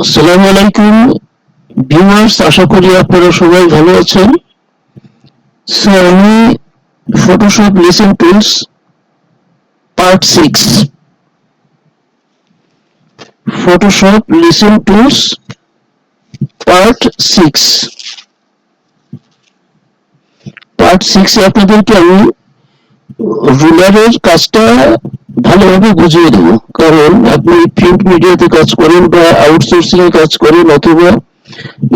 আসসালামু আলাইকুম ভিউয়ার্স, আশা করি আপনারা সবাই ভালো আছেন। আমি Photoshop lesson tools part 6 Photoshop lesson tools part 6 এ আপনাদেরকে আমি রুলারের কাজটা ভালোভাবে বুঝিয়ে দেবো। কারণ আপনি প্রিন্ট মিডিয়াতে কাজ করেন বা আউটসোর্সিং এ কাজ করেন অথবা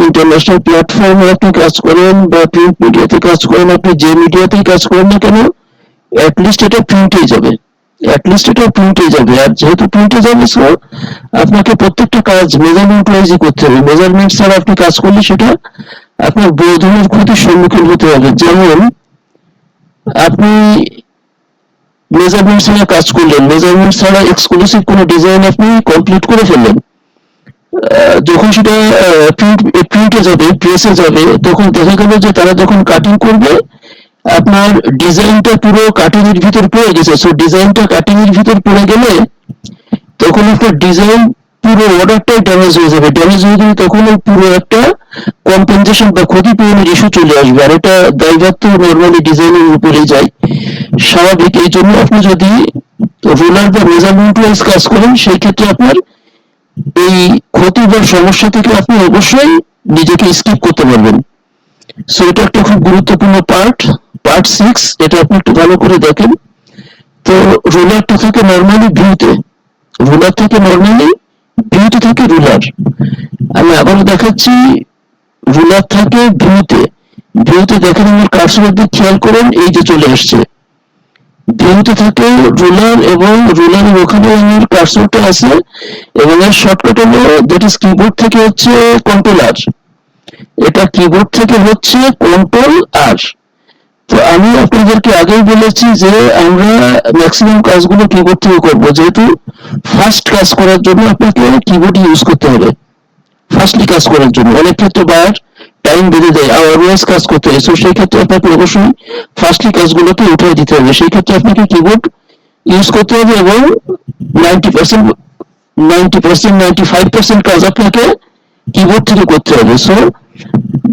ইন্টারন্যাশনাল প্ল্যাটফর্মে আপনি কাজ করেন বা প্রিন্ট মিডিয়াতে কাজ করেন, আপনি যে মিডিয়াতেই কাজ করেন না কেন, অ্যাটলিস্ট এটা প্রিন্টে যাবে। আর যেহেতু প্রিন্টে যাবে, সো আপনাকে প্রত্যেকটা কাজ মেজারমেন্ট ওয়াইজই করতে হবে। মেজারমেন্ট ছাড়া আপনি কাজ করলে সেটা আপনার বড় ধরনের ক্ষতির সম্মুখীন হতে হবে। যেমন আপনি মেজারমেন্ট ছাড়া কাজ করলেন, মেজারমেন্ট ছাড়া এক্সক্লুসিভ কোনো ডিজাইন আপনি কমপ্লিট করে ফেললেন, যখন সেটা প্রিন্টে যাবে, প্রেসে যাবে, তখন দেখা গেল যে তারা যখন কাটিং করবে আপনার ডিজাইনটা পুরো কাটিং এর ভিতর পড়ে গেছে। সো ডিজাইনটা কাটিং এর ভিতর পড়ে গেলে তখন আপনার ডিজাইন পুরো অর্ডারটাই ড্যামেজ হয়ে যাবে। ড্যামেজ হয়ে গেলে তখন পুরো একটা কম্পেনসেশন বা ক্ষতিপূরণের ইস্যু চলে আসবে। আর এটা দায়ভার নর্মালি ডিজাইনের উপরেই যায়, স্বাভাবিক। এই জন্য আপনি যদি রুলার বা মেজারমেন্ট ওয়াইজ কাজ করেন, সেই ক্ষেত্রে আপনার এই ক্ষতি বা সমস্যা থেকে আপনি অবশ্যই নিজেকে স্কিপ করতে পারবেন। সো এটা একটা খুব গুরুত্বপূর্ণ পার্ট 6। এটা আপনি একটু ভালো করে দেখেন। তো রুলারটা থাকে নর্মালি ভিউতে থাকে রুলার। আমি আবারও দেখাচ্ছি, রুলার থাকে ভিউতে দেখেন, আমার কার্সরের দিকে খেয়াল করেন, এই যে চলে আসছে। ভিউতে থাকে রুলার এবং রুলারের ওখানে আমার কার্সরটা আছে এবং এর শর্টকাট হলো দ্যাট ইজ কিবোর্ড থেকে হচ্ছে কন্ট্রোল আর। এটা কিবোর্ড থেকে হচ্ছে কন্ট্রোল আর। তো আমি আপনাদেরকে আগেই বলেছি যে আমরা ম্যাক্সিমাম কাজগুলো কিবোর্ড থেকে করবো, যেহেতু ফার্স্ট কাজ করার জন্য আপনাকে কিবোর্ড ইউজ করতে হবে। ফার্স্টলি কাজ করার জন্য অনেক ক্ষেত্রে বার টাইম বেঁধে দেয়, আওয়ারওয়াইজ কাজ করতে হয়। সো সেই ক্ষেত্রে আপনাকে অবশ্যই ফার্স্টলি কাজগুলোকে উঠিয়ে দিতে হবে। সেই ক্ষেত্রে আপনাকে কিবোর্ড ইউজ করতে হবে এবং 90% 95% কাজ আপনাকে কিবোর্ড থেকে করতে হবে। সো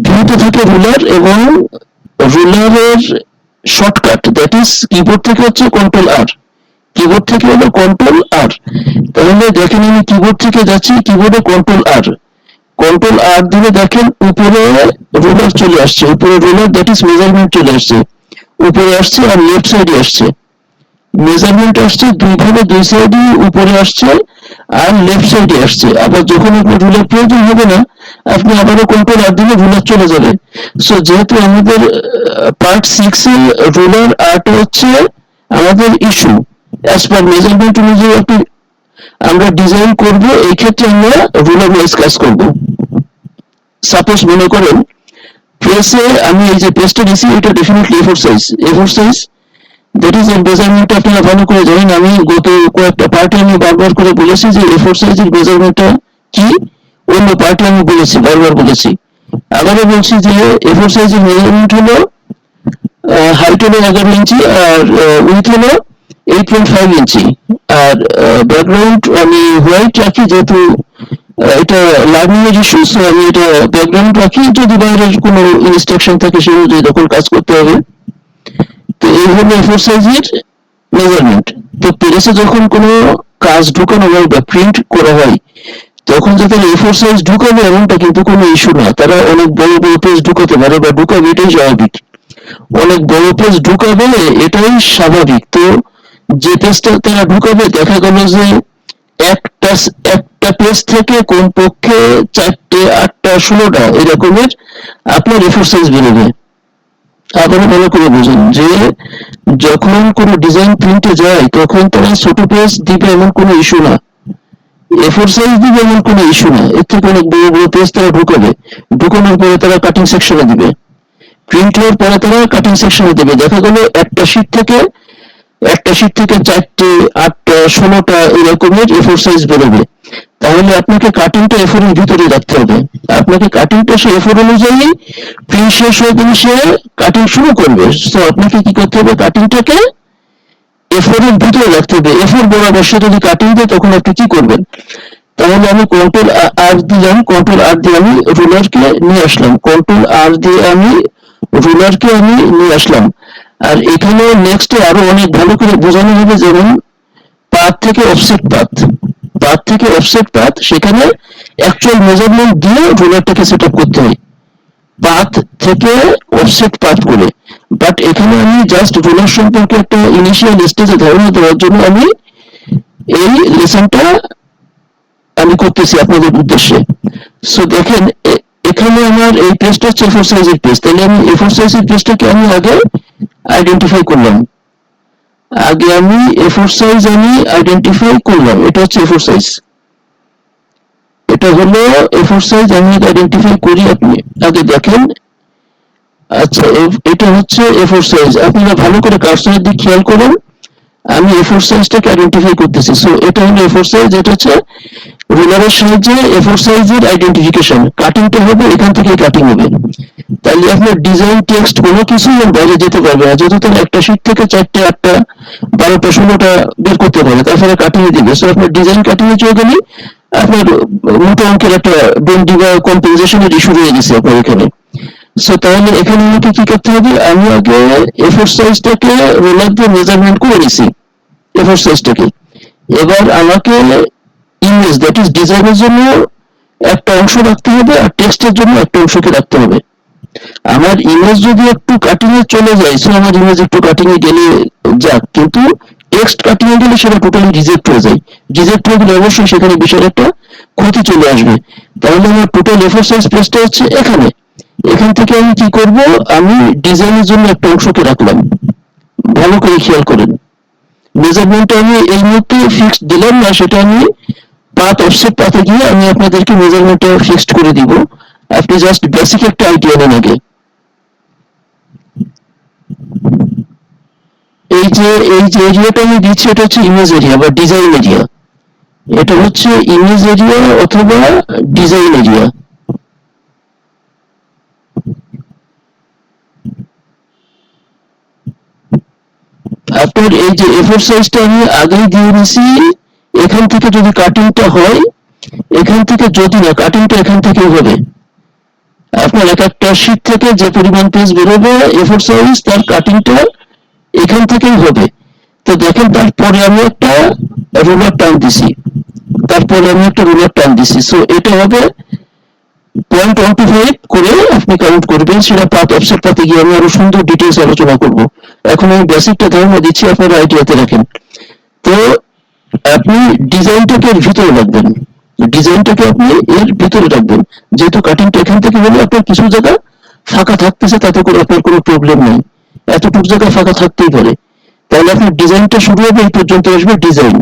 ভিউতে থাকে রুলার এবং রুলারের শর্টকাট দ্যাট ইজ কিবোর্ড থেকে হচ্ছে কন্ট্রোল আর। তাহলে দেখেন আমি কিবোর্ড থেকে যাচ্ছি, কিবোর্ডে কন্ট্রোল আর দিলে দেখেন উপরে রুলার চলে আসছে, উপরে রুলার দ্যাট ইজ মেজারমেন্ট চলে আসছে, উপরে আসছে আর লেফট সাইডে আসছে। মেজারমেন্ট আসছে দুই সাইডে উপরে আসছে আর লেফট সাইডে আসছে। আবার যখন আপনার রুলার প্রয়োজন হবে না, আপনি আবারও কন্ট্রোল আর দিলে রুলার চলে যাবে। সো যেহেতু আমাদের পার্ট 6 এ রুলার আর্ট হচ্ছে আমাদের ইস্যু, অ্যাজ পার মেজারমেন্ট অনুযায়ী আমরা ডিজাইন করব, এই ক্ষেত্রে আমরা রুলার ওয়াইজ কাজ করব। সাপোজ মনে করেন প্রেসে আমি এই যে পেজটা দিছি, এটা definitely A4 size that is measurement আপনারা ভালো করে জানেন। আমি গত কয়েকটা পার্টে আমি বারবার করে বলেছি যে A4 সাইজের মেজারমেন্টটা কি, অন্য পার্টে আমি বারবার বলেছি। আবারও বলছি যে A4 সাইজের মেজারমেন্ট হলো হাইট হলো 11 ইঞ্চি আর উইথ হলো 8.5 ইঞ্চি। আর ব্যাকগ্রাউন্ড আমি হোয়াইট রাখি, যেহেতু এটা লার্নিং এর ইস্যু, সো আমি এটা ব্যাকগ্রাউন্ড রাখি। যদি বাইরের কোনো ইনস্ট্রাকশন থাকে সেই অনুযায়ী তখন কাজ করতে হবে। তো এই হলো A4 সাইজের মেজারমেন্ট। তো প্রেসে যখন কোনো কাজ ঢুকানো হয় বা প্রিন্ট করা হয়, তখন যে তারা A4 সাইজ ঢুকাবে এমনটা কিন্তু কোনো ইস্যু না। তারা অনেক বড় পেজ ঢুকাতে পারে বা ঢুকাবে, এটাই স্বাভাবিক। অনেক বড় পেজ ঢুকাবে এটাই স্বাভাবিক। তো যে পেজটা তারা ঢুকাবে, দেখা গেল যে একটা পেজ থেকে কমপক্ষে 4টে 8টা 16টা এরকমের আপনার A4 সাইজ বেরোবে। আবারও ভালো করে বুঝুন যে যখন কোনো ডিজাইন প্রিন্টে যায় তখন তারা ছোট পেজ দিবে এমন কোনো ইস্যু না, A4 সাইজ দিবে এমন কোনো ইস্যু না। এর থেকে অনেক বড় পেজ তারা ঢুকানোর পরে তারা কাটিং সেকশনে দিবে, প্রিন্ট হওয়ার পরে তারা কাটিং সেকশনে দেবে। দেখা গেল একটা শীট থেকে 4টে 8টা 16টা এরকমের A4 সাইজ বেরোবে। তাহলে আপনাকে কাটিংটা A4 এর ভিতরে রাখতে হবে। আপনাকে কাটিংটা সে A4 অনুযায়ী প্রিন্ট শেষ হয়ে গেলে সে কাটিং শুরু করবে। তো আপনাকে কি করতে হবে, কাটিংটাকে A4 এর ভিতরে রাখতে হবে। A4 বরাবর সে যদি কাটিং দেয় তখন আপনি কি করবেন, তাহলে আমি কন্ট্রোল আর দিলাম, কন্ট্রোল আর দিয়ে আমি রুলারকে নিয়ে আসলাম, কন্ট্রোল আর দিয়ে আমি রুলারকে আমি নিয়ে আসলাম। আর এখানে নেক্সটে আরো অনেক ভালো করে বোঝানো হবে, যেমন পাথ থেকে অফসেট পাথ, পাথ থেকে অফসেট পাথ, সেখানে অ্যাকচুয়াল মেজারমেন্ট দিয়ে রুলারটাকে সেট আপ করতে হয় পাথ থেকে অফসেট পাথ করে। বাট এখানে আমি জাস্ট রুলার সম্পর্কে একটা ইনিশিয়াল স্টেজে ধারণা দেওয়ার জন্য আমি এই লেসনটা আমি করতেছি আপনাদের উদ্দেশ্যে। সো দেখেন এখানে আমার এই পেজটা হচ্ছে এ4 সাইজের পেজ, তাহলে আমি এ4 সাইজের পেজটাকে আমি আগে আইডেন্টিফাই করলাম, আগে আমি এ4 সাইজ আমি আইডেন্টিফাই করলাম, এটা হচ্ছে এ4 সাইজ, এটা হলো এ4 সাইজ, আমি আইডেন্টিফাই করি, আপনি আগে দেখেন। আচ্ছা, এটা হচ্ছে এ4 সাইজ, আপনারা ভালো করে কার্সরের দিক খেয়াল করুন, আমি এ4 সাইজটাকে আইডেন্টিফাই করতেছি। সো এটা হলো এ4 সাইজ, এটা হচ্ছে রুলারের সাহায্যে এ4 সাইজের আইডেন্টিফিকেশন, কাটিংটা হবে এখান থেকে কাটিং হবে। তাহলে আপনার ডিজাইন টেক্সট কোনো কিছুই বাইরে যেতে পারবে না, যত তার একটা শীট থেকে 4টে 8টা 12টা 16টা বের করতে পারে, তারপরে কাটিং এ দিবে। সো আপনার ডিজাইন কাটিং এ চলে গেলে আপনার মোটা অঙ্কের একটা বেন্ডি বা কম্পেনসেশনের ইস্যু রয়ে গেছে আপনার এখানে। সো তাহলে এখানে আমাকে কি করতে হবে, আমি আগে এ4 সাইজটাকে রোলার দিয়ে মেজারমেন্ট করে নিছি এ4 সাইজটাকে। এবার আমাকে ইমেজ, দ্যাট ইজ ডিজাইনের জন্য একটা অংশ রাখতে হবে, আর টেক্সটের জন্য একটা অংশকে রাখতে হবে। আমার ইমেজ যদি একটু কাটিং এ চলে যায়, সো আমার ইমেজ একটু কাটিং এ গেলে যাক, কিন্তু টেক্সট কাটিং এ গেলে সেটা টোটালি রিজেক্ট হয়ে যায়। রিজেক্ট হয়ে গেলে অবশ্যই সেখানে বিশাল একটা ক্ষতি চলে আসবে। তাহলে আমার টোটাল এ4 সাইজ পেজটা হচ্ছে এখানে। এখান থেকে আমি কি করব, আমি ডিজাইনের জন্য একটা অংশকে রাখলাম, ভালো করে খেয়াল করেন। মেজারমেন্ট আমি এই মুহূর্তে ফিক্সড দিলাম না, সেটা আমি পাথ অফসেট পাথে গিয়ে আমি আপনাদেরকে মেজারমেন্টটা ফিক্সড করে দিব। আপনি জাস্ট বেসিক একটা আইডিয়া নেন আগে। এই যে এরিয়াটা আমি দিচ্ছি, এটা হচ্ছে ইমেজ এরিয়া বা ডিজাইন এরিয়া, এটা হচ্ছে ইমেজ এরিয়া অথবা ডিজাইন এরিয়া। আপনার এই যে এ4 সাইজটা আমি আগেই দিয়ে নিছি, এখান থেকে যদি কাটিংটা হয়, এখান থেকে যদি না, কাটিংটা এখান থেকেই হবে। আপনার এক একটা শীট থেকে যে পরিমাণ পেজ বেরোবে এ4 সাইজ, তার কাটিংটা এখান থেকেই হবে। তো দেখেন, তারপরে আমি একটা রুলার টান দিছি, তারপরে আমি একটা রুলার টান দিছি। সো এটা হবে 0.15 করে আপনি কাউন্ট করবেন, সেটা পাথ অফসেট পাথে গিয়ে আমি আরো সুন্দর ডিটেইলস আলোচনা করব। এখন আমি বেসিকটা ধারণা দিচ্ছি, আপনারা আইডিয়াতে রাখেন। তো আপনি ডিজাইনটাকে এর ভিতরে রাখবেন, ডিজাইনটাকে আপনি এর ভিতরে রাখবেন, যেহেতু কাটিংটা এখান থেকে হলে আপনার কিছু জায়গা ফাঁকা থাকতেছে, তাতে করে আপনার কোনো প্রবলেম নেই, এতটুকু জায়গা ফাঁকা থাকতেই পারে। তাহলে আপনার ডিজাইনটা শুরু হবে, এই পর্যন্ত আসবে ডিজাইন।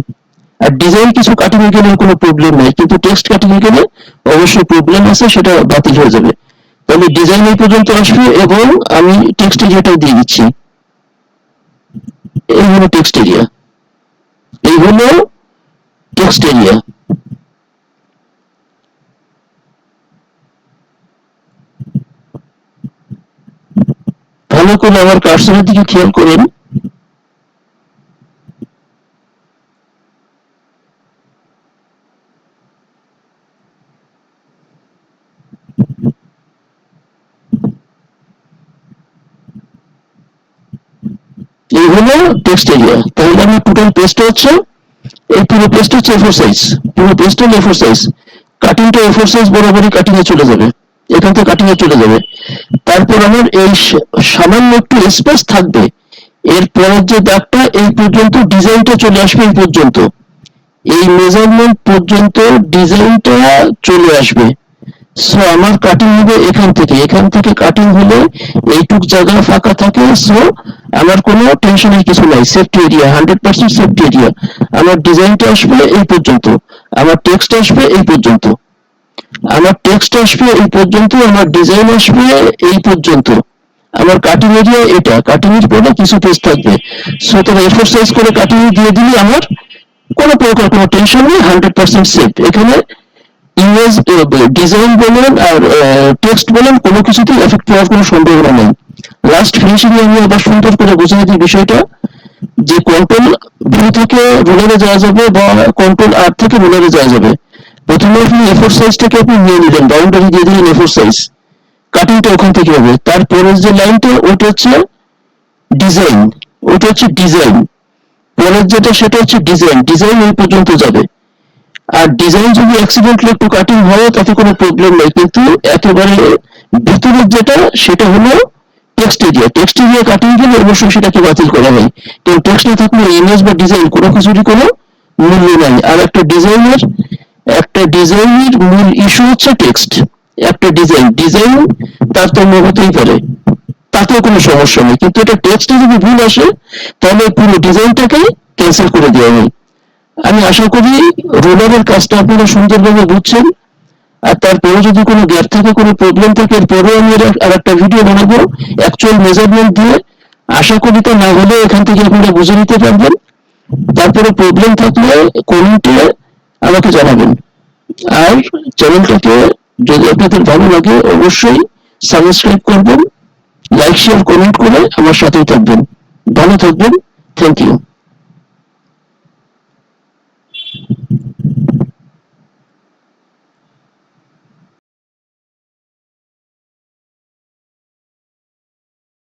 আর ডিজাইন কিছু কাটিং এ গেলে কোনো প্রবলেম নাই, কিন্তু টেক্সট কাটিং এ গেলে অবশ্যই প্রবলেম আছে, সেটা বাতিল হয়ে যাবে। তাহলে ডিজাইন এই পর্যন্ত আসবে, এবং আমি টেক্সট এরিয়াটা দিয়ে দিচ্ছি, এই হলো টেক্সট এরিয়া, এই হলো টেক্সট এরিয়া। ভালো করে আমার কার্সরের দিকে খেয়াল করেন। এই হলো টেক্সট এরিয়া। তাহলে আমি টোটাল পেজটা হচ্ছে, এই পুরো পেজটা হচ্ছে এ4 সাইজ, পুরো পেজটা এ4 সাইজ, কাটিংটা এ4 সাইজ বরাবরই কাটিং এ চলে যাবে, এখান থেকে কাটিং এ চলে যাবে। তারপর আমার এই সামান্য একটু স্পেস থাকবে, এর পরের যে দাগটা এই পর্যন্ত ডিজাইনটা চলে আসবে, এই পর্যন্ত এই মেজারমেন্ট পর্যন্ত ডিজাইনটা চলে আসবে। সো আমার কাটিং হবে এখান থেকে, এখান থেকে কাটিং হলে এইটুক জায়গা ফাঁকা থাকে। সো আমার কোনো টেনশনের কিছু নাই, সেফটি এরিয়া, 100% সেফটি এরিয়া। আমার ডিজাইনটা আসবে এই পর্যন্ত, আমার টেক্সট আসবে এই পর্যন্ত, আমার টেক্সট আসবে এই পর্যন্ত, আমার ডিজাইন আসবে এই পর্যন্ত, আমার কাটিং এরিয়া এটা, কাটিং এর পরে কিছু পেজ থাকবে। সো তাহলে এ4 সাইজ করে কাটিং দিয়ে দিলে আমার কোনো প্রকার কোনো টেনশন নেই, 100% সেফ। এখানে ইমেজ ডিজাইন বলেন আর টেক্সট বলেন, কোনো কিছুতেই এফেক্ট হওয়ার কোনো সম্ভাবনা নেই। লাস্ট ফিনিশিং এ আমি আবার সুন্দর করে বুঝিয়ে দিই বিষয়টা, যে কন্ট্রোল ভি থেকে রুলারে যাওয়া যাবে বা কন্ট্রোল আর থেকে রুলারে যাওয়া যাবে। প্রথমে আপনি এ4 সাইজটাকে আপনি নিয়ে নিলেন, বাউন্ডারি দিয়ে দিলেন এ4 সাইজ, কাটিংটা ওখান থেকে হবে। তারপরের যে লাইনটা ওটা হচ্ছে ডিজাইন, ওটা হচ্ছে ডিজাইন, পরের যেটা সেটা হচ্ছে ডিজাইন, ডিজাইন এই পর্যন্ত যাবে। আর ডিজাইন যদি অ্যাক্সিডেন্টালি একটু কাটিং হয় তাতে কোনো প্রবলেম নেই, কিন্তু একেবারে ভিতরের যেটা সেটা হলো text area, text area cutting গেলে অবশ্যই সেটাকে বাতিল করা হয়, কারণ টেক্সট না থাকলে ইমেজ বা ডিজাইন কোনো কিছুরই কোনো মূল্য নাই। আর একটা ডিজাইনের মূল ইস্যু হচ্ছে টেক্সট। একটা ডিজাইন তারতম্য হতেই পারে, তাতেও কোনো সমস্যা নেই, কিন্তু এটা টেক্সটে যদি ভুল আসে তাহলে পুরো ডিজাইনটাকে ক্যান্সেল করে দেওয়া হয়। আমি আশা করি রোলারের কাজটা আপনারা সুন্দরভাবে বুঝছেন। আর তারপরে যদি কোনো গ্যাপ থাকে, কোনো প্রবলেম থাকে, এরপরেও আমি আর একটা ভিডিও বানাবো অ্যাকচুয়াল মেজারমেন্ট দিয়ে। আশা করি তা না হলে এখান থেকে আপনারা বুঝে নিতে পারবেন। তারপরে প্রবলেম থাকলে কমেন্টে আমাকে জানাবেন। আর চ্যানেলটাকে যদি আপনাদের ভালো লাগে অবশ্যই সাবস্ক্রাইব করবেন, লাইক শেয়ার কমেন্ট করে আমার সাথেই থাকবেন। ভালো থাকবেন, থ্যাংক ইউ।